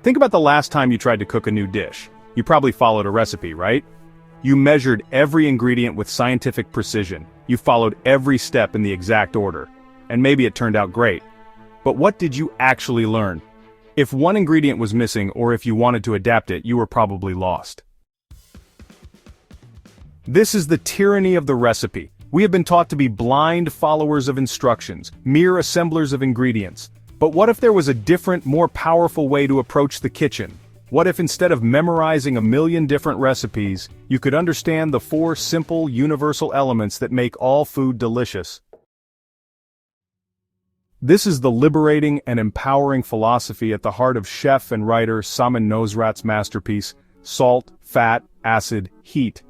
Think about the last time you tried to cook a new dish. You probably followed a recipe, right? You measured every ingredient with scientific precision. You followed every step in the exact order. And maybe it turned out great. But what did you actually learn? If one ingredient was missing or if you wanted to adapt it, you were probably lost. This is the tyranny of the recipe. We have been taught to be blind followers of instructions, mere assemblers of ingredients. But what if there was a different, more powerful way to approach the kitchen? What if instead of memorizing a million different recipes, you could understand the 4 simple, universal elements that make all food delicious? This is the liberating and empowering philosophy at the heart of chef and writer Samin Nosrat's masterpiece, Salt, Fat, Acid, Heat.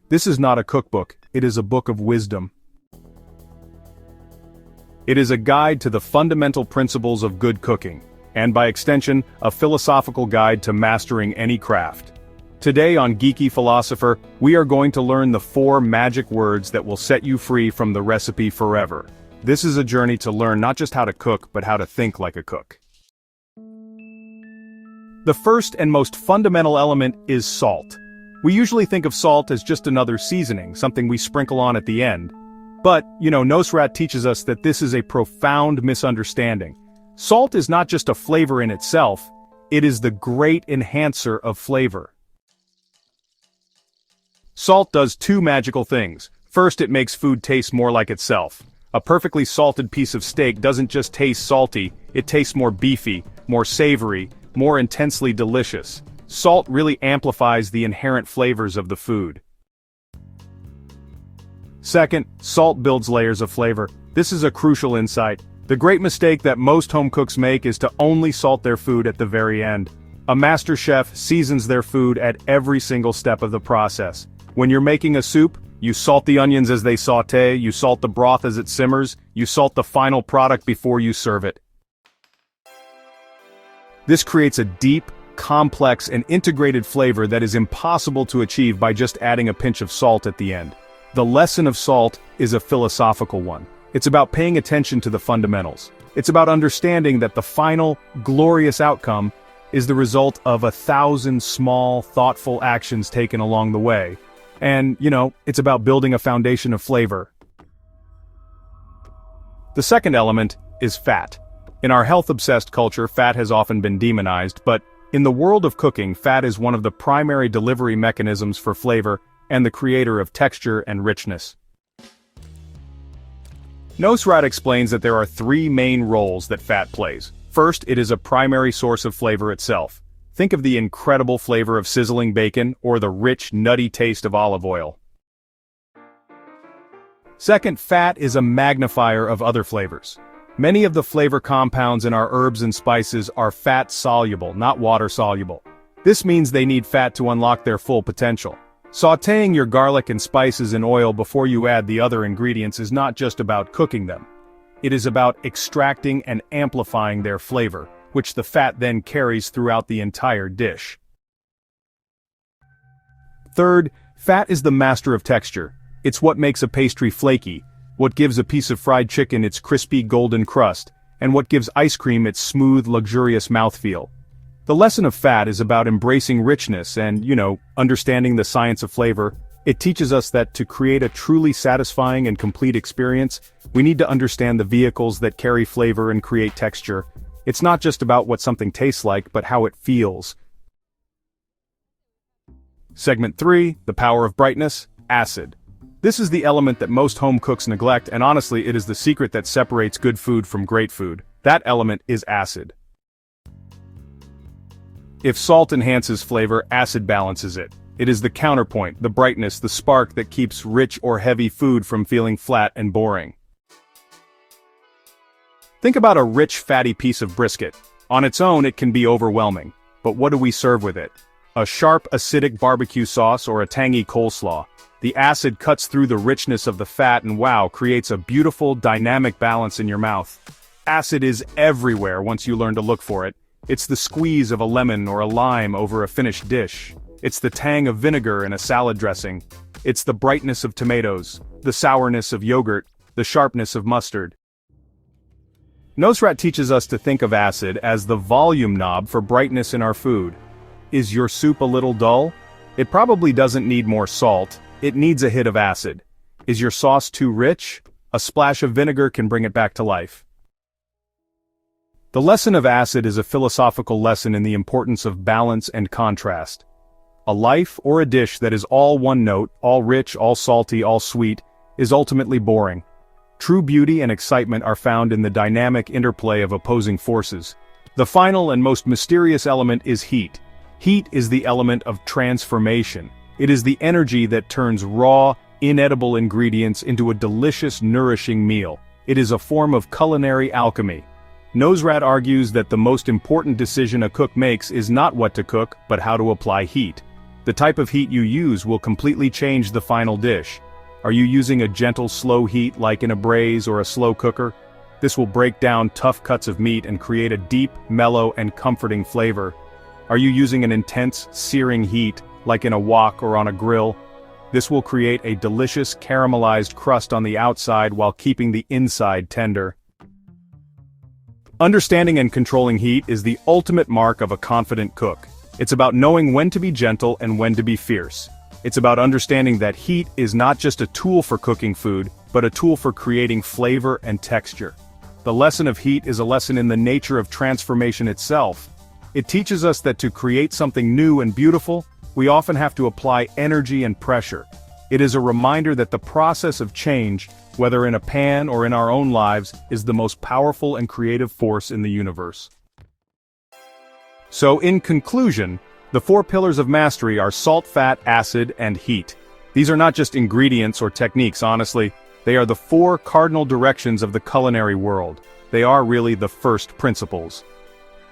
This is not a cookbook, it is a book of wisdom. It is a guide to the fundamental principles of good cooking, and by extension, a philosophical guide to mastering any craft. Today on Geeky Philosopher, we are going to learn the 4 magic words that will set you free from the recipe forever. This is a journey to learn not just how to cook, but how to think like a cook. The first and most fundamental element is salt. We usually think of salt as just another seasoning, something we sprinkle on at the end. But, Nosrat teaches us that this is a profound misunderstanding. Salt is not just a flavor in itself, it is the great enhancer of flavor. Salt does 2 magical things. First, it makes food taste more like itself. A perfectly salted piece of steak doesn't just taste salty, it tastes more beefy, more savory, more intensely delicious. Salt really amplifies the inherent flavors of the food. Second, salt builds layers of flavor. This is a crucial insight. The great mistake that most home cooks make is to only salt their food at the very end. A master chef seasons their food at every single step of the process. When you're making a soup, you salt the onions as they sauté, you salt the broth as it simmers, you salt the final product before you serve it. This creates a deep, complex, and integrated flavor that is impossible to achieve by just adding a pinch of salt at the end. The lesson of salt is a philosophical one. It's about paying attention to the fundamentals. It's about understanding that the final, glorious outcome is the result of 1,000 small, thoughtful actions taken along the way. And, it's about building a foundation of flavor. The second element is fat. In our health-obsessed culture, fat has often been demonized, but in the world of cooking, fat is one of the primary delivery mechanisms for flavor and the creator of texture and richness. Nosrat explains that there are 3 main roles that fat plays. First, it is a primary source of flavor itself. Think of the incredible flavor of sizzling bacon or the rich, nutty taste of olive oil. Second, fat is a magnifier of other flavors. Many of the flavor compounds in our herbs and spices are fat-soluble, not water-soluble. This means they need fat to unlock their full potential. Sautéing your garlic and spices in oil before you add the other ingredients is not just about cooking them. It is about extracting and amplifying their flavor, which the fat then carries throughout the entire dish. Third, fat is the master of texture. It's what makes a pastry flaky, what gives a piece of fried chicken its crispy golden crust, and what gives ice cream its smooth, luxurious mouthfeel. The lesson of fat is about embracing richness and, understanding the science of flavor. It teaches us that to create a truly satisfying and complete experience, we need to understand the vehicles that carry flavor and create texture. It's not just about what something tastes like, but how it feels. Segment 3, the power of brightness, acid. This is the element that most home cooks neglect, and honestly, it is the secret that separates good food from great food. That element is acid. If salt enhances flavor, acid balances it. It is the counterpoint, the brightness, the spark that keeps rich or heavy food from feeling flat and boring. Think about a rich, fatty piece of brisket. On its own, it can be overwhelming. But what do we serve with it? A sharp, acidic barbecue sauce or a tangy coleslaw. The acid cuts through the richness of the fat and creates a beautiful, dynamic balance in your mouth. Acid is everywhere once you learn to look for it. It's the squeeze of a lemon or a lime over a finished dish. It's the tang of vinegar in a salad dressing. It's the brightness of tomatoes, the sourness of yogurt, the sharpness of mustard. Nosrat teaches us to think of acid as the volume knob for brightness in our food. Is your soup a little dull? It probably doesn't need more salt, it needs a hit of acid. Is your sauce too rich? A splash of vinegar can bring it back to life. The lesson of acid is a philosophical lesson in the importance of balance and contrast. A life or a dish that is all one note, all rich, all salty, all sweet, is ultimately boring. True beauty and excitement are found in the dynamic interplay of opposing forces. The final and most mysterious element is heat. Heat is the element of transformation. It is the energy that turns raw, inedible ingredients into a delicious, nourishing meal. It is a form of culinary alchemy. Nosrat argues that the most important decision a cook makes is not what to cook, but how to apply heat. The type of heat you use will completely change the final dish. Are you using a gentle, slow heat like in a braise or a slow cooker? This will break down tough cuts of meat and create a deep, mellow, and comforting flavor. Are you using an intense, searing heat like in a wok or on a grill? This will create a delicious, caramelized crust on the outside while keeping the inside tender. Understanding and controlling heat is the ultimate mark of a confident cook. It's about knowing when to be gentle and when to be fierce. It's about understanding that heat is not just a tool for cooking food, but a tool for creating flavor and texture. The lesson of heat is a lesson in the nature of transformation itself. It teaches us that to create something new and beautiful, we often have to apply energy and pressure. It is a reminder that the process of change, whether in a pan or in our own lives, is the most powerful and creative force in the universe. So, in conclusion, the 4 pillars of mastery are salt, fat, acid, and heat. These are not just ingredients or techniques, honestly. They are the 4 cardinal directions of the culinary world. They are really the first principles.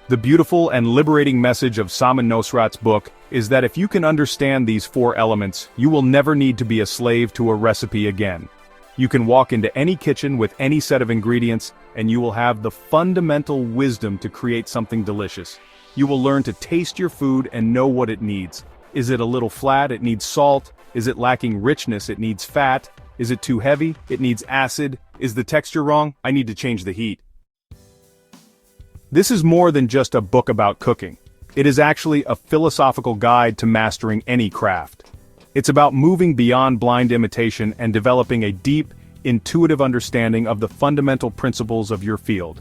The beautiful and liberating message of Samin Nosrat's book is that if you can understand these 4 elements, you will never need to be a slave to a recipe again. You can walk into any kitchen with any set of ingredients, and you will have the fundamental wisdom to create something delicious. You will learn to taste your food and know what it needs. Is it a little flat? It needs salt. Is it lacking richness? It needs fat. Is it too heavy? It needs acid. Is the texture wrong? I need to change the heat. This is more than just a book about cooking. It is actually a philosophical guide to mastering any craft. It's about moving beyond blind imitation and developing a deep, intuitive understanding of the fundamental principles of your field.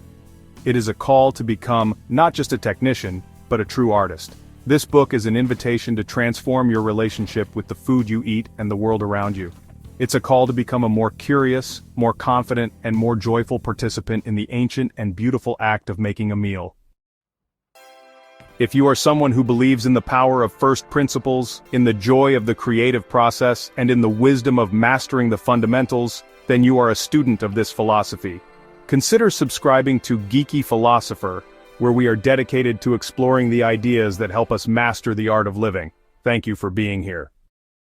It is a call to become not just a technician, but a true artist. This book is an invitation to transform your relationship with the food you eat and the world around you. It's a call to become a more curious, more confident, and more joyful participant in the ancient and beautiful act of making a meal. If you are someone who believes in the power of first principles, in the joy of the creative process, and in the wisdom of mastering the fundamentals, then you are a student of this philosophy. Consider subscribing to Geeky Philosopher, where we are dedicated to exploring the ideas that help us master the art of living. Thank you for being here.